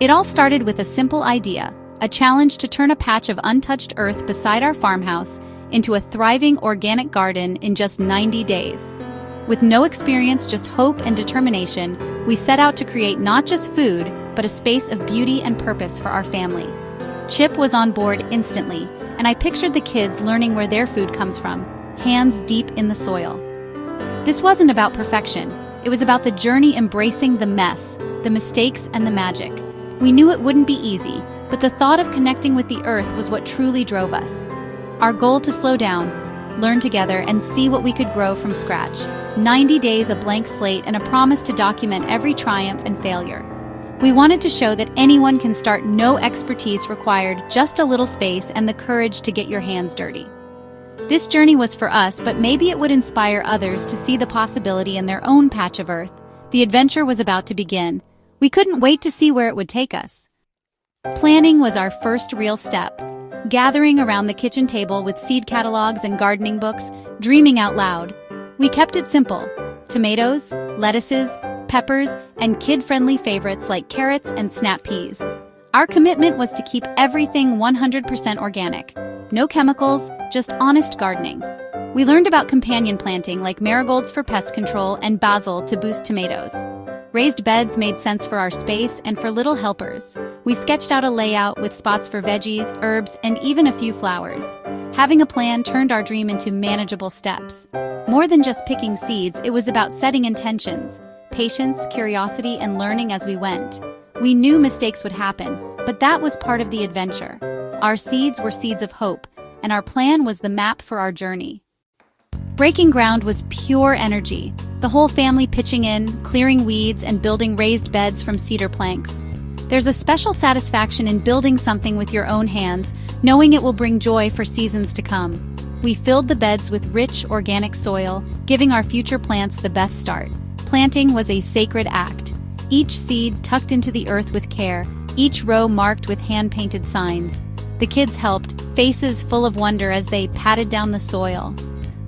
It all started with a simple idea, a challenge to turn a patch of untouched earth beside our farmhouse into a thriving organic garden in just 90 days. With no experience, just hope and determination, we set out to create not just food, but a space of beauty and purpose for our family. Chip was on board instantly, and I pictured the kids learning where their food comes from, hands deep in the soil. This wasn't about perfection. It was about the journey, embracing the mess, the mistakes, and the magic. We knew it wouldn't be easy, but the thought of connecting with the earth was what truly drove us. Our goal to slow down, learn together, and see what we could grow from scratch. 90 days, a blank slate, and a promise to document every triumph and failure. We wanted to show that anyone can start, no expertise required, just a little space and the courage to get your hands dirty. This journey was for us, but maybe it would inspire others to see the possibility in their own patch of earth. The adventure was about to begin. We couldn't wait to see where it would take us. Planning was our first real step. Gathering around the kitchen table with seed catalogs and gardening books, dreaming out loud. We kept it simple: tomatoes, lettuces, peppers, and kid-friendly favorites like carrots and snap peas. Our commitment was to keep everything 100% organic. No chemicals, just honest gardening. We learned about companion planting like marigolds for pest control and basil to boost tomatoes. Raised beds made sense for our space and for little helpers. We sketched out a layout with spots for veggies, herbs, and even a few flowers. Having a plan turned our dream into manageable steps. More than just picking seeds, it was about setting intentions, patience, curiosity, and learning as we went. We knew mistakes would happen, but that was part of the adventure. Our seeds were seeds of hope, and our plan was the map for our journey. Breaking ground was pure energy, the whole family pitching in, clearing weeds, and building raised beds from cedar planks. There's a special satisfaction in building something with your own hands, knowing it will bring joy for seasons to come. We filled the beds with rich, organic soil, giving our future plants the best start. Planting was a sacred act. Each seed tucked into the earth with care, each row marked with hand-painted signs. The kids helped, faces full of wonder as they patted down the soil.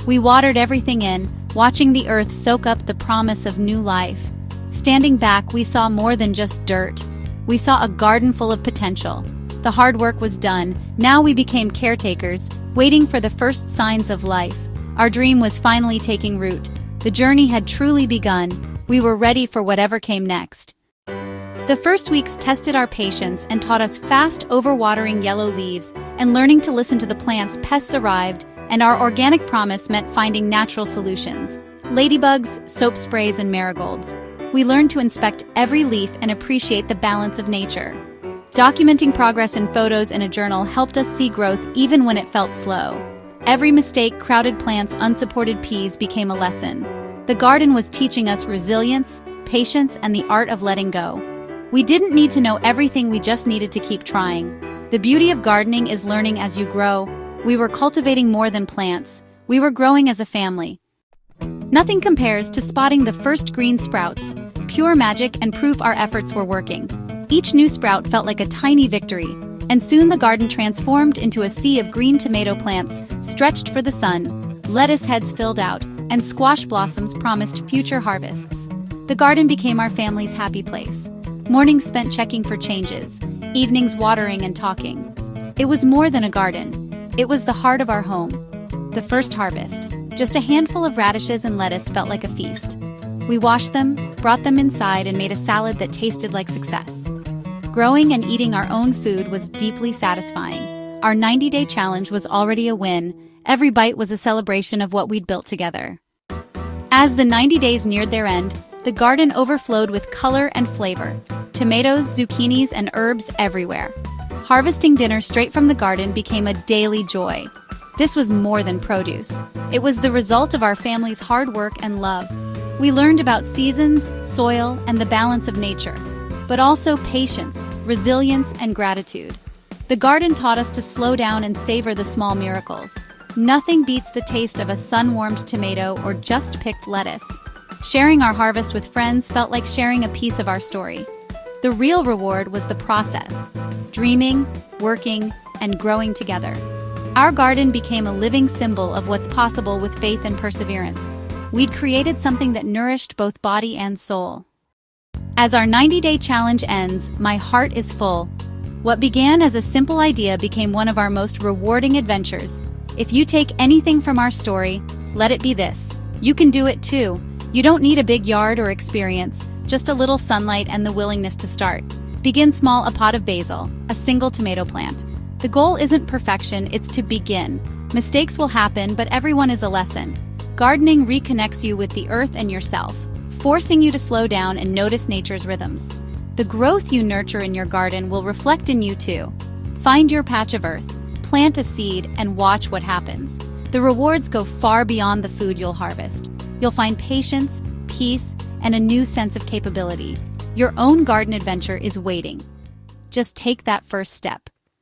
We watered everything in, watching the earth soak up the promise of new life. Standing back, we saw more than just dirt. We saw a garden full of potential. The hard work was done. Now we became caretakers, waiting for the first signs of life. Our dream was finally taking root. The journey had truly begun. We were ready for whatever came next. The first weeks tested our patience and taught us fast overwatering yellow leaves and learning to listen to the plants. Pests arrived, and our organic promise meant finding natural solutions: ladybugs, soap sprays, and marigolds. We learned to inspect every leaf and appreciate the balance of nature. Documenting progress in photos and a journal helped us see growth even when it felt slow. Every mistake, crowded plants, unsupported peas became a lesson. The garden was teaching us resilience, patience, and the art of letting go. We didn't need to know everything, we just needed to keep trying. The beauty of gardening is learning as you grow. We were cultivating more than plants. We were growing as a family. Nothing compares to spotting the first green sprouts, pure magic and proof our efforts were working. Each new sprout felt like a tiny victory, and soon the garden transformed into a sea of green tomato plants stretched for the sun. Lettuce heads filled out, and squash blossoms promised future harvests. The garden became our family's happy place. Mornings spent checking for changes, evenings watering and talking. It was more than a garden. It was the heart of our home. The first harvest, just a handful of radishes and lettuce, felt like a feast. We washed them, brought them inside, and made a salad that tasted like success. Growing and eating our own food was deeply satisfying. Our 90-day challenge was already a win. Every bite was a celebration of what we'd built together. As the 90 days neared their end, the garden overflowed with color and flavor. Tomatoes, zucchinis, and herbs everywhere. Harvesting dinner straight from the garden became a daily joy. This was more than produce. It was the result of our family's hard work and love. We learned about seasons, soil, and the balance of nature, but also patience, resilience, and gratitude. The garden taught us to slow down and savor the small miracles. Nothing beats the taste of a sun-warmed tomato or just picked lettuce. Sharing our harvest with friends felt like sharing a piece of our story. The real reward was the process: dreaming, working, and growing together. Our garden became a living symbol of what's possible with faith and perseverance. We'd created something that nourished both body and soul. As our 90-day challenge ends, my heart is full. What began as a simple idea became one of our most rewarding adventures. If you take anything from our story, let it be this: you can do it too. You don't need a big yard or experience, just a little sunlight and the willingness to start. Begin small: a pot of basil, a single tomato plant. The goal isn't perfection, it's to begin. Mistakes will happen, but everyone is a lesson. Gardening reconnects you with the earth and yourself, forcing you to slow down and notice nature's rhythms. The growth you nurture in your garden will reflect in you too. Find your patch of earth, plant a seed, and watch what happens. The rewards go far beyond the food you'll harvest. You'll find patience, peace, and a new sense of capability. Your own garden adventure is waiting. Just take that first step.